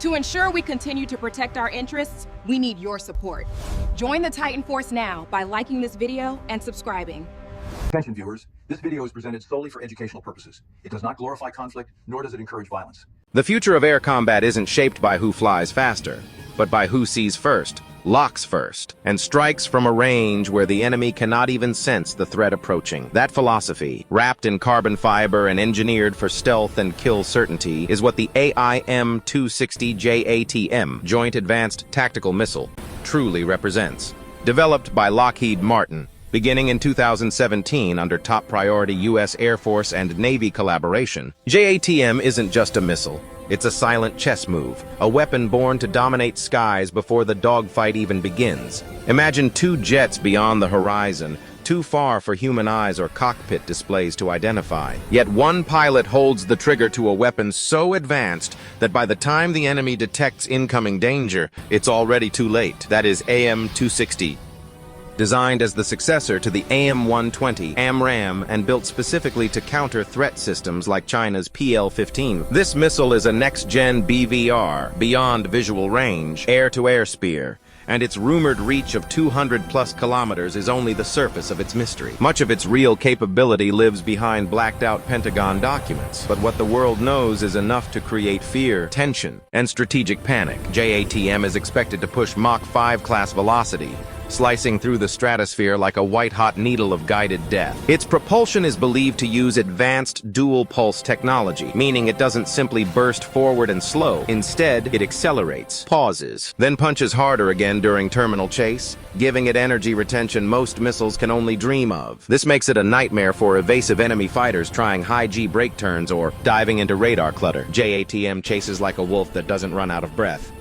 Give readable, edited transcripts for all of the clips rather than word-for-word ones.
To ensure we continue to protect our interests, we need your support. Join the Titan Force now by liking this video and subscribing. Attention viewers, this video is presented solely for educational purposes. It does not glorify conflict, nor does it encourage violence. The future of air combat isn't shaped by who flies faster, but by who sees first, locks first, and strikes from a range where the enemy cannot even sense the threat approaching. That philosophy, wrapped in carbon fiber and engineered for stealth and kill certainty, is what the AIM-260 JATM, Joint Advanced Tactical Missile, truly represents. Developed by Lockheed Martin, beginning in 2017 under top priority U.S. Air Force and Navy collaboration, JATM isn't just a missile. It's a silent chess move, a weapon born to dominate skies before the dogfight even begins. Imagine two jets beyond the horizon, too far for human eyes or cockpit displays to identify. Yet one pilot holds the trigger to a weapon so advanced that by the time the enemy detects incoming danger, it's already too late. That is AIM-260. Designed as the successor to the AIM-120 AMRAAM and built specifically to counter threat systems like China's PL-15. This missile is a next-gen BVR, beyond visual range, air-to-air spear, and its rumored reach of 200+ kilometers is only the surface of its mystery. Much of its real capability lives behind blacked-out Pentagon documents, but what the world knows is enough to create fear, tension, and strategic panic. JATM is expected to push Mach 5 class velocity, slicing through the stratosphere like a white-hot needle of guided death. Its propulsion is believed to use advanced dual-pulse technology, meaning it doesn't simply burst forward and slow. Instead, it accelerates, pauses, then punches harder again during terminal chase, giving it energy retention most missiles can only dream of. This makes it a nightmare for evasive enemy fighters trying high-G brake turns or diving into radar clutter. JATM chases like a wolf that doesn't run out of breath.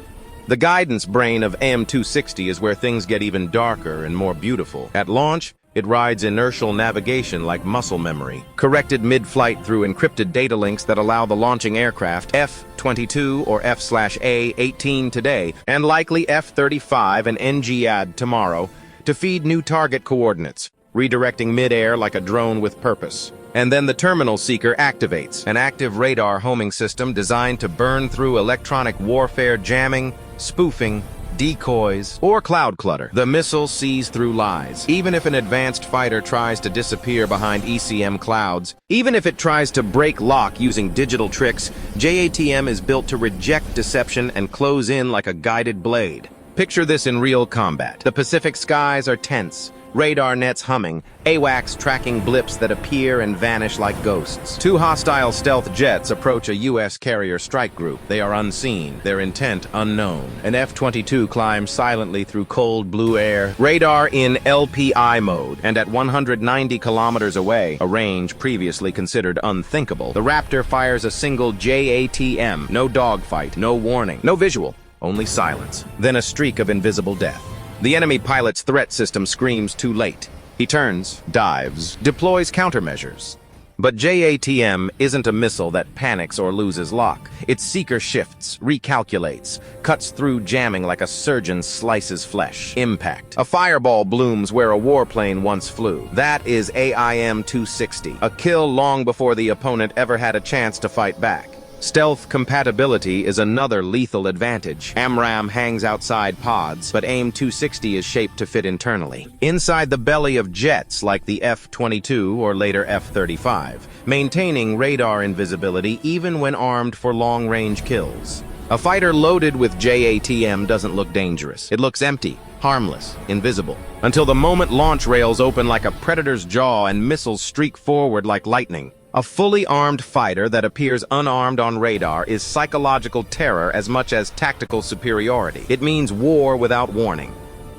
The guidance brain of AIM-260 is where things get even darker and more beautiful. At launch, it rides inertial navigation like muscle memory, corrected mid-flight through encrypted data links that allow the launching aircraft F-22 or F/A-18 today, and likely F-35 and NGAD tomorrow, to feed new target coordinates, redirecting mid-air like a drone with purpose. And then the terminal seeker activates, an active radar homing system designed to burn through electronic warfare jamming, spoofing, decoys, or cloud clutter. The missile sees through lies. Even if an advanced fighter tries to disappear behind ECM clouds, even if it tries to break lock using digital tricks, JATM is built to reject deception and close in like a guided blade. Picture this in real combat. The Pacific skies are tense, radar nets humming, AWACS tracking blips that appear and vanish like ghosts. Two hostile stealth jets approach a U.S. carrier strike group. They are unseen, their intent unknown. An F-22 climbs silently through cold blue air, radar in LPI mode, and at 190 kilometers away, a range previously considered unthinkable, the Raptor fires a single JATM. No dogfight, no warning, no visual, only silence. Then a streak of invisible death. The enemy pilot's threat system screams too late. He turns, dives, deploys countermeasures. But JATM isn't a missile that panics or loses lock. Its seeker shifts, recalculates, cuts through jamming like a surgeon slices flesh. Impact. A fireball blooms where a warplane once flew. That is AIM-260, a kill long before the opponent ever had a chance to fight back. Stealth compatibility is another lethal advantage. AMRAAM hangs outside pods, but AIM-260 is shaped to fit internally, inside the belly of jets like the F-22 or later F-35, maintaining radar invisibility even when armed for long-range kills. A fighter loaded with JATM doesn't look dangerous. It looks empty, harmless, invisible, until the moment launch rails open like a predator's jaw and missiles streak forward like lightning. A fully armed fighter that appears unarmed on radar is psychological terror as much as tactical superiority. It means war without warning.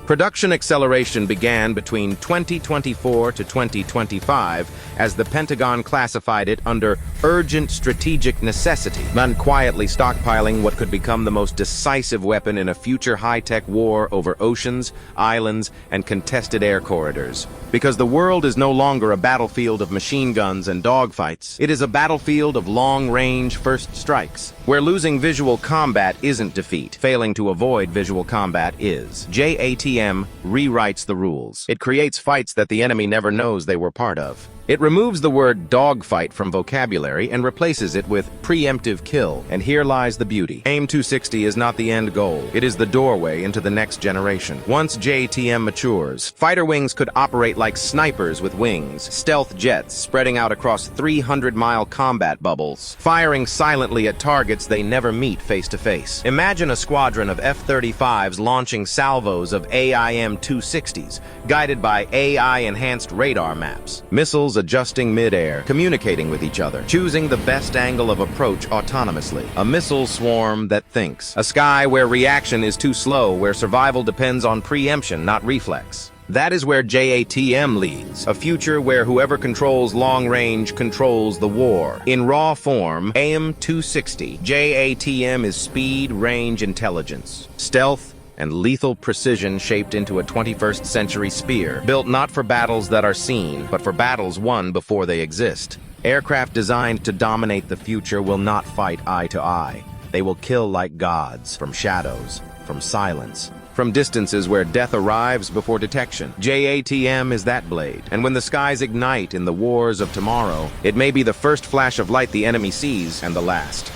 Production acceleration began between 2024 to 2025 as the Pentagon classified it under urgent strategic necessity, and quietly stockpiling what could become the most decisive weapon in a future high-tech war over oceans, islands, and contested air corridors. Because the world is no longer a battlefield of machine guns and dogfights, it is a battlefield of long-range first strikes, where losing visual combat isn't defeat, failing to avoid visual combat is. JATM rewrites the rules. It creates fights that the enemy never knows they were part of. It removes the word dogfight from vocabulary and replaces it with preemptive kill. And here lies the beauty. AIM-260 is not the end goal. It is the doorway into the next generation. Once JATM matures, fighter wings could operate like snipers with wings, stealth jets spreading out across 300-mile combat bubbles, firing silently at targets they never meet face-to-face. Imagine a squadron of F-35s launching salvos of AIM-260s, guided by AI-enhanced radar maps. Missiles adjusting mid-air, communicating with each other, choosing the best angle of approach autonomously. A missile swarm that thinks. A sky where reaction is too slow, where survival depends on preemption, not reflex. That is where JATM leads, a future where whoever controls long range controls the war. In raw form, AIM-260, JATM is speed, range, intelligence, stealth, and lethal precision shaped into a 21st century spear, built not for battles that are seen, but for battles won before they exist. Aircraft designed to dominate the future will not fight eye to eye. They will kill like gods, from shadows, from silence, from distances where death arrives before detection. JATM is that blade, and when the skies ignite in the wars of tomorrow, it may be the first flash of light the enemy sees and the last.